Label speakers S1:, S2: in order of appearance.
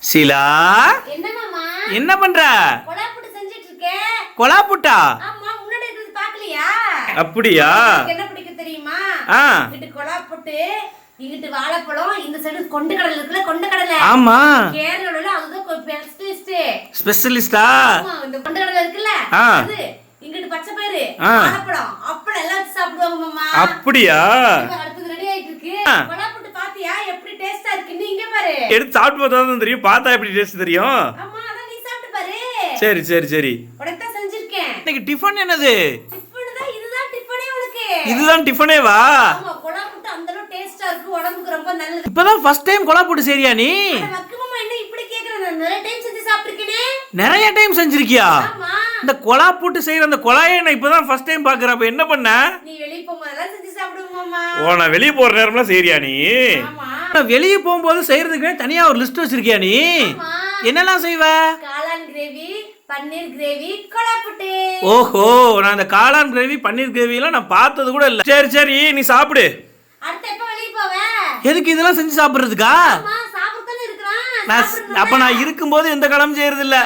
S1: ஷீலா,
S2: என்ன மாமா?
S1: என்ன பண்ற?
S2: கொலாப்புட்டு செஞ்சிட்டு இருக்கேன்.
S1: கொலாப்புட்டா?
S2: ஆமா, முன்னாடி இருக்கிறது பார்க்கலையா?
S1: அப்படியா?
S2: எனக்கு என்ன பிடிக்கும் தெரியுமா? இங்கிட்டு கொலாப்புட்டு, இங்கிட்டு வாழைப்பழம், இந்த சைடு கொண்ட கடலை இருக்குல்ல, கொண்ட கடலை.
S1: ஆமா.
S2: கேரளால அதுதான் ஸ்பெஷலிஸ்ட்.
S1: ஸ்பெஷலிஸ்டா?
S2: ஆமா, இந்த கொண்ட கடலை இருக்குல்ல, அது இங்கிட்டு பச்சை பயிறு, வாழைப்பழம், அப்பளம் எல்லாம் வச்சு சாப்பிடுவாங்க மாமா.
S1: அப்படியா?
S2: அடுத்து ரெடி ஆயிட்டு இருக்கு. கொலாப்புட்டு பாத்தியா எப்படி டேஸ்டா இருக்கு? நீங்க பாரு.
S1: எடுத்து சாப்பிட்டு பார்த்தா தான் தெரியும். பார்த்தா எப்படி டேஸ்ட் தெரியும்?
S2: ஆமா, அதான் நீ சாப்பிட்டு பாரு.
S1: சரி சரி சரி.
S2: உனக்கு தான் செஞ்சிருக்கேன்.
S1: இன்னைக்கு டிஃபன் என்னது?
S2: டிஃபன் தான், இதுதான் டிஃபனே உனக்கு.
S1: இதுதான் டிஃபனேவா?
S2: ஆமா, கொலாப்புட்டு அந்த அளவு டேஸ்டா இருக்கு, உடம்புக்கு ரொம்ப நல்லது.
S1: இப்பதான் ஃபர்ஸ்ட் டைம் கொலாப்புட்டு சரியா நீ?
S2: அட மக்கு மாமா, என்ன இப்படி கேக்குற? நான் நிறைய டைம் செஞ்சு சாப்பிட்டிருக்கேனே.
S1: நிறைய டைம் செஞ்சிருக்கியா?
S2: ஆமா.
S1: இந்த கொலாப்புட்டு செய்யற அந்த கொலாயை நான் இப்பதான் ஃபர்ஸ்ட் டைம் பாக்குறேன். அப்ப என்ன பண்ண?
S2: நீ வெளிய போகும்போதெல்லாம் செஞ்சு சாப்பிடுவோம் மாமா.
S1: ஓ, நான் வெளிய போற நேரம்லாம் செய்றியா நீ?
S2: ஆமா.
S1: நான் வெளிய போகும்போது செய்யறதுக்கு தனியா ஒரு லிஸ்ட் வச்சிருக்கியா நீ?
S2: ஆமா.
S1: என்னெல்லாம் செய்வ?
S2: காளான் கிரேவி, பன்னீர் கிரேவி, கொலாப்புட்டு.
S1: ஓஹோ, நான் இந்த காளான் கிரேவி பன்னீர் கிரேவி எல்லாம் நான் பார்த்தது கூட இல்ல. சரி சரி, நீ சாப்பிடு.
S2: அடுத்து எப்ப வெளிய போவ?
S1: எதுக்கு இதெல்லாம் செஞ்சு சாப்பிடுறதுக்கா?
S2: ஆமா, சாப்பிட்டுதானே இருக்கறான்.
S1: அப்ப நான் இருக்கும்போது எந்த கிளம்பு செய்யறது இல்ல.